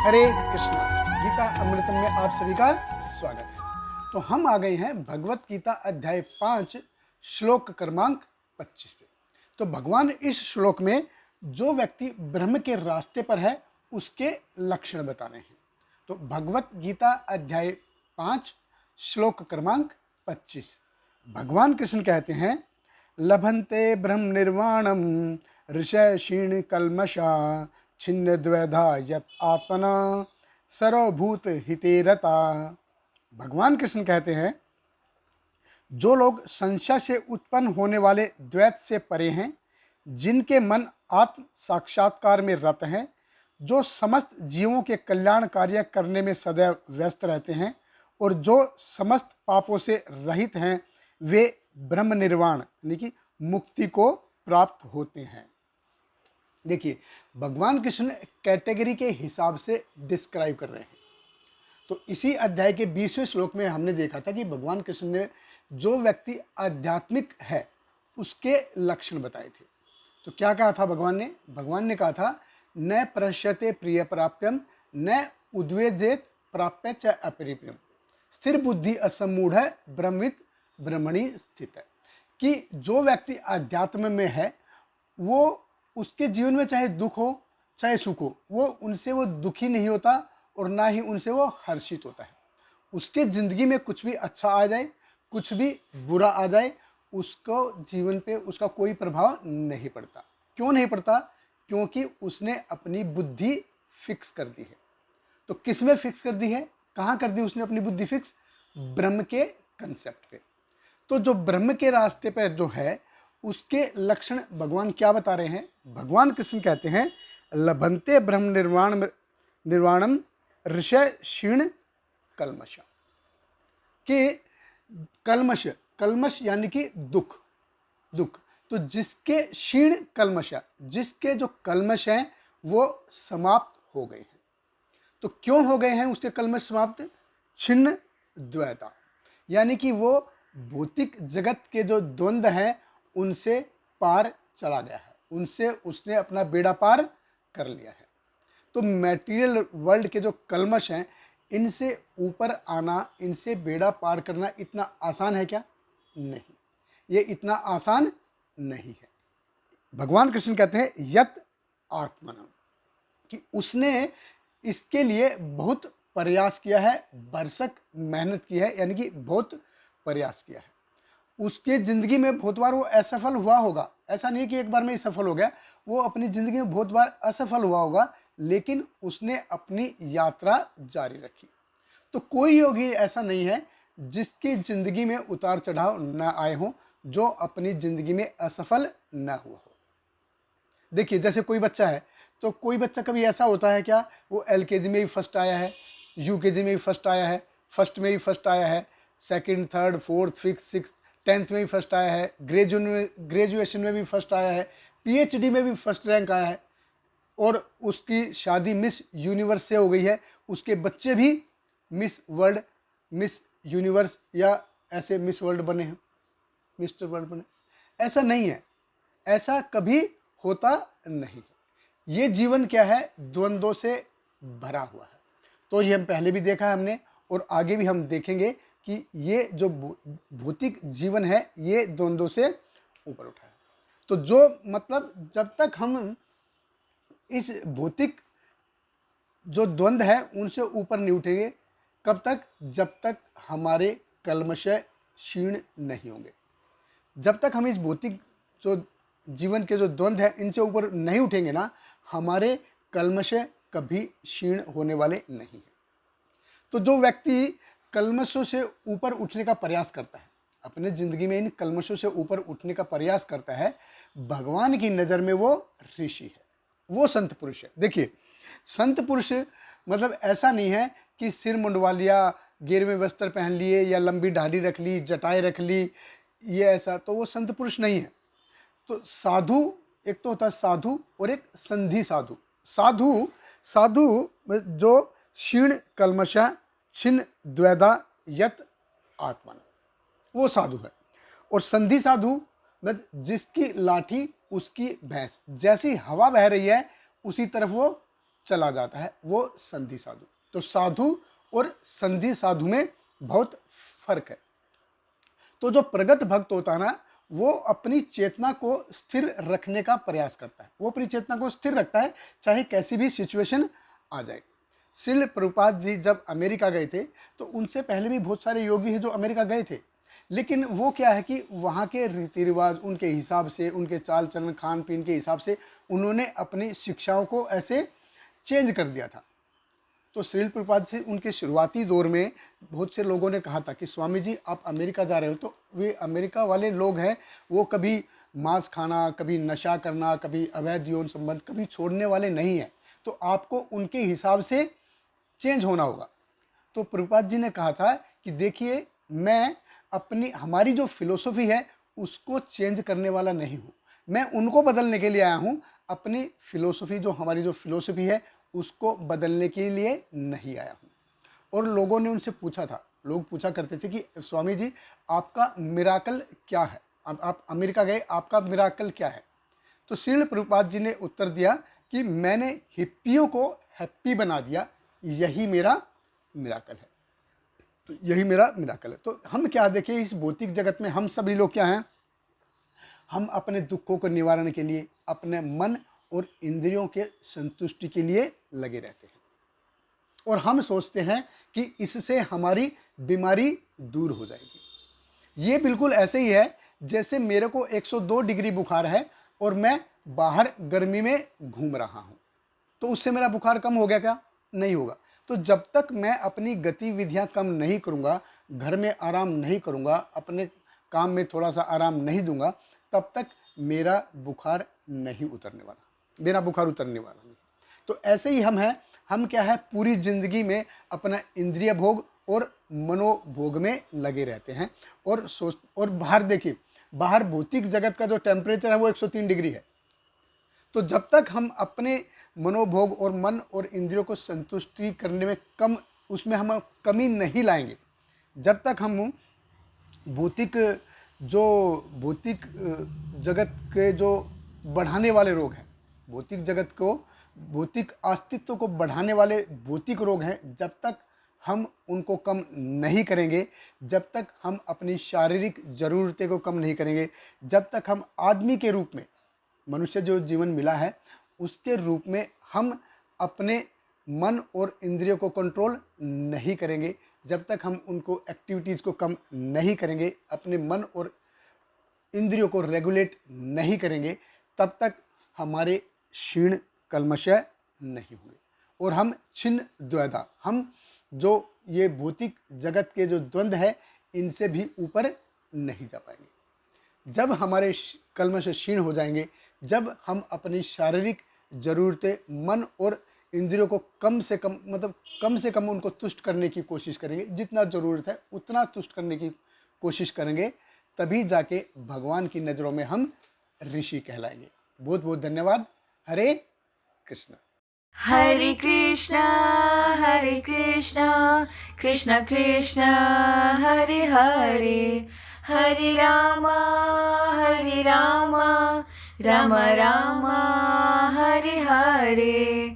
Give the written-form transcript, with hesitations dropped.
हरे कृष्णा। गीता अमृतम में आप सभी का स्वागत है। तो हम आ गए हैं भगवत गीता अध्याय 5 श्लोक क्रमांक 25 पे। तो भगवान इस श्लोक में जो व्यक्ति ब्रह्म के रास्ते पर है उसके लक्षण बता रहे हैं। तो भगवत गीता अध्याय 5 श्लोक क्रमांक 25 भगवान कृष्ण कहते हैं, लभन्ते ब्रह्म निर्वाणम ऋषय क्षीण कल्मषा छिन्न द्वैधा यत आत्मना सर्वभूत हिते रता। भगवान कृष्ण कहते हैं, जो लोग संशय से उत्पन्न होने वाले द्वैत से परे हैं, जिनके मन आत्म साक्षात्कार में रत हैं, जो समस्त जीवों के कल्याण कार्य करने में सदैव व्यस्त रहते हैं और जो समस्त पापों से रहित हैं, वे ब्रह्म निर्वाण यानी कि मुक्ति को प्राप्त होते हैं। देखिए, भगवान कृष्ण कैटेगरी के हिसाब से डिस्क्राइब कर रहे हैं। तो इसी अध्याय के 20वें श्लोक में हमने देखा था कि भगवान कृष्ण ने जो व्यक्ति आध्यात्मिक है उसके लक्षण बताए थे। तो क्या कहा था भगवान ने कहा था, न प्रश्यते प्रिय प्राप्यम न उद्वेजेत प्राप्य च अपरिप्यम स्थिर बुद्धि असमूढ़ ब्रह्मविद ब्रह्मणि स्थित है। कि जो व्यक्ति आध्यात्म में है वो उसके जीवन में चाहे दुख हो चाहे सुख हो, वो दुखी नहीं होता और ना ही उनसे वो हर्षित होता है। उसके ज़िंदगी में कुछ भी अच्छा आ जाए कुछ भी बुरा आ जाए, उसको जीवन पे उसका कोई प्रभाव नहीं पड़ता। क्यों नहीं पड़ता? क्योंकि उसने अपनी बुद्धि फिक्स कर दी है। तो किस में फिक्स कर दी है? कहाँ कर दी उसने अपनी बुद्धि फिक्स? ब्रह्म के कंसेप्ट पे। तो जो ब्रह्म के रास्ते पे जो है उसके लक्षण भगवान क्या बता रहे हैं? भगवान कृष्ण कहते हैं, लभन्ते ब्रह्म निर्वाणम ऋषय क्षीण कल्मषा। कि कल्मश यानी कि दुख। तो जिसके क्षीण कल्मषा, जिसके जो कल्मश हैं वो समाप्त हो गए हैं। तो क्यों हो गए हैं उसके कल्मश समाप्त? छिन्न द्वैता, यानी कि वो भौतिक जगत के जो द्वंद्व हैं उनसे पार चला गया है, उनसे उसने अपना बेड़ा पार कर लिया है। तो मैटेरियल वर्ल्ड के जो कल्मश हैं इनसे ऊपर आना, इनसे बेड़ा पार करना इतना आसान है क्या? नहीं, ये इतना आसान नहीं है। भगवान कृष्ण कहते हैं यत आत्मनम, कि उसने इसके लिए बहुत प्रयास किया है, भरसक मेहनत की है, यानी कि बहुत प्रयास किया है। उसके ज़िंदगी में बहुत बार वो असफल हुआ होगा, ऐसा नहीं कि एक बार में ही सफल हो गया, वो अपनी ज़िंदगी में बहुत बार असफल हुआ होगा, लेकिन उसने अपनी यात्रा जारी रखी। तो कोई योगी ऐसा नहीं है जिसकी ज़िंदगी में उतार चढ़ाव ना आए हों, जो अपनी ज़िंदगी में असफल ना हुआ हो। देखिए, जैसे कोई बच्चा है, तो कोई बच्चा कभी ऐसा होता है क्या वो LKG में भी फर्स्ट आया है, UKG में भी फर्स्ट आया है, फर्स्ट में भी फर्स्ट आया है, second third fourth fifth six 10th में भी फर्स्ट आया है, ग्रेजुएशन में भी फर्स्ट आया है, PhD में भी फर्स्ट रैंक आया है, और उसकी शादी मिस यूनिवर्स से हो गई है, उसके बच्चे भी मिस वर्ल्ड, मिस यूनिवर्स या ऐसे मिस वर्ल्ड बने हैं, मिस्टर वर्ल्ड बने। ऐसा नहीं है, ऐसा कभी होता नहीं है। ये जीवन क्या है? द्वंद्वों से भरा हुआ है। तो ये हम पहले भी देखा है हमने और आगे भी हम देखेंगे कि ये जो भौतिक जीवन है ये द्वंद्वों से ऊपर उठा है। तो जो मतलब जब तक हम इस भौतिक जो द्वंद्व है उनसे ऊपर नहीं उठेंगे, कब तक? जब तक हमारे कल्मश क्षीण नहीं होंगे। जब तक हम इस भौतिक जो जीवन के जो द्वंद्व है इनसे ऊपर नहीं उठेंगे ना, हमारे कल्मश कभी क्षीण होने वाले नहीं है। तो जो व्यक्ति कल्मशों से ऊपर उठने का प्रयास करता है, अपने ज़िंदगी में इन कल्मशों से ऊपर उठने का प्रयास करता है, भगवान की नज़र में वो ऋषि है, वो संत पुरुष है। देखिए, संत पुरुष मतलब ऐसा नहीं है कि सिर मुंडवा लिया, गिरवे वस्त्र पहन लिए या लंबी दाढ़ी रख ली, जटाएं रख ली, ये ऐसा, तो वो संत पुरुष नहीं है। तो साधु, एक तो होता है साधु और एक संधि साधु। साधु जो क्षीण कल्मषा छिन्न द्वैधा यत आत्मन, वो साधु है। और संधि साधु मतलब जिसकी लाठी उसकी भैंस, जैसी हवा बह रही है उसी तरफ वो चला जाता है, वो संधि साधु। तो साधु और संधि साधु में बहुत फर्क है। तो जो प्रगत भक्त होता है ना, वो अपनी चेतना को स्थिर रखने का प्रयास करता है, वो अपनी चेतना को स्थिर रखता है चाहे कैसी भी सिचुएशन आ जाए। श्रील प्रभुपाद जी जब अमेरिका गए थे तो उनसे पहले भी बहुत सारे योगी हैं जो अमेरिका गए थे, लेकिन वो क्या है कि वहाँ के रीति रिवाज, उनके हिसाब से, उनके चाल चलन, खान पीन के हिसाब से उन्होंने अपनी शिक्षाओं को ऐसे चेंज कर दिया था। तो श्रील प्रभुपाद से उनके शुरुआती दौर में बहुत से लोगों ने कहा था कि स्वामी जी आप अमेरिका जा रहे हो, तो वे अमेरिका वाले लोग हैं, वो कभी मांस खाना, कभी नशा करना, कभी अवैध यौन संबंध कभी छोड़ने वाले नहीं हैं, तो आपको उनके हिसाब से चेंज होना होगा। तो प्रभुपाद जी ने कहा था कि देखिए, मैं अपनी हमारी जो फिलोसफी है उसको चेंज करने वाला नहीं हूँ, मैं उनको बदलने के लिए आया हूँ, अपनी फिलोसफी जो हमारी जो फिलोसफी है उसको बदलने के लिए नहीं आया हूँ। और लोगों ने उनसे पूछा था, लोग पूछा करते थे कि स्वामी जी आपका मिराकल क्या है, अब आप अमेरिका गए, आपका मिराकल क्या है? तो श्रील प्रभुपाद जी ने उत्तर दिया कि मैंने हिप्पियों को हैप्पी बना दिया, यही मेरा मिराकल है। तो यही मेरा मिराकल है। तो हम क्या देखिए, इस भौतिक जगत में हम सभी लोग क्या हैं, हम अपने दुखों को निवारण के लिए, अपने मन और इंद्रियों के संतुष्टि के लिए लगे रहते हैं, और हम सोचते हैं कि इससे हमारी बीमारी दूर हो जाएगी। ये बिल्कुल ऐसे ही है जैसे मेरे को 102 डिग्री बुखार है और मैं बाहर गर्मी में घूम रहा हूँ, तो उससे मेरा बुखार कम हो गया क्या? नहीं होगा। तो जब तक मैं अपनी गतिविधियां कम नहीं करूँगा, घर में आराम नहीं करूँगा, अपने काम में थोड़ा सा आराम नहीं दूंगा, तब तक मेरा बुखार नहीं उतरने वाला, मेरा बुखार उतरने वाला नहीं। तो ऐसे ही हम हैं, हम क्या है, पूरी ज़िंदगी में अपना इंद्रिय भोग और मनोभोग में लगे रहते हैं, और बाहर देखिए, बाहर भौतिक जगत का जो टेम्परेचर है वो 103 डिग्री है। तो जब तक हम अपने मनोभोग और मन और इंद्रियों को संतुष्टि करने में उसमें हम कमी नहीं लाएंगे, जब तक हम भौतिक जगत के जो बढ़ाने वाले रोग हैं, भौतिक जगत को, भौतिक अस्तित्व को बढ़ाने वाले भौतिक रोग हैं, जब तक हम उनको कम नहीं करेंगे, जब तक हम अपनी शारीरिक ज़रूरतें को कम नहीं करेंगे, जब तक हम आदमी के रूप में, मनुष्य जो जीवन मिला है उसके रूप में हम अपने मन और इंद्रियों को कंट्रोल नहीं करेंगे, जब तक हम उनको एक्टिविटीज़ को कम नहीं करेंगे, अपने मन और इंद्रियों को रेगुलेट नहीं करेंगे, तब तक हमारे क्षीण कल्मषय नहीं होंगे, और हम छिन्न द्वैधा, हम जो ये भौतिक जगत के जो द्वंद्व है इनसे भी ऊपर नहीं जा पाएंगे। जब हमारे कल्मष क्षीण हो जाएंगे, जब हम अपनी शारीरिक ज़रूरतें, मन और इंद्रियों को कम से कम उनको तुष्ट करने की कोशिश करेंगे, जितना ज़रूरत है उतना तुष्ट करने की कोशिश करेंगे, तभी जाके भगवान की नज़रों में हम ऋषि कहलाएंगे। बहुत बहुत धन्यवाद। हरे कृष्ण। हरे कृष्णा कृष्ण कृष्ण हरे हरे, हरे रामा राम राम हरे हरे।